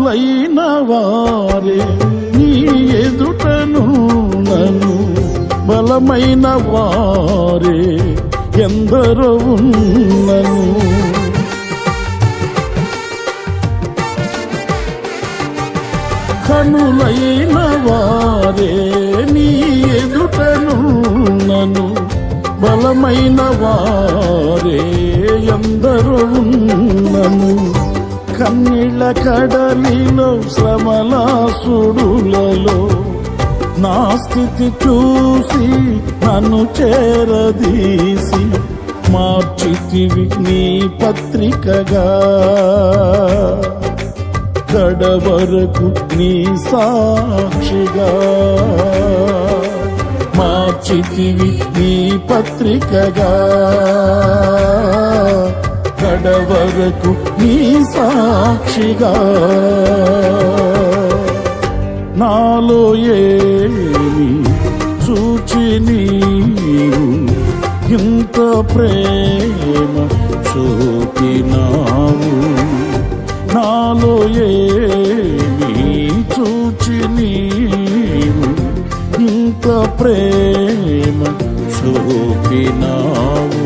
కనులైన వారే నీ ఎదుటను నన్ను బలమైన వారే ఎందరో ఉన్నను. కనులైన వారే నీ ఎదుటను నన్ను బలమైన వారే ఎందరో ఉన్నను. కన్నీళ్ళ కడలిలో శ్రమలాసుడులలో నా స్థితి చూసి నన్ను చేరదీసి మార్చితివి నీ పత్రికగా. కడవరకు నీ సాక్షిగా మార్చితివి నీ పత్రికగా. కడవరకు నీ సాక్షిగా. నాలో ఏమి చూచి నీవు ఇంత ప్రేమ చూపినావు. నాలో ఏమి చూచి నీవు ఇంత ప్రేమ చూపినావు.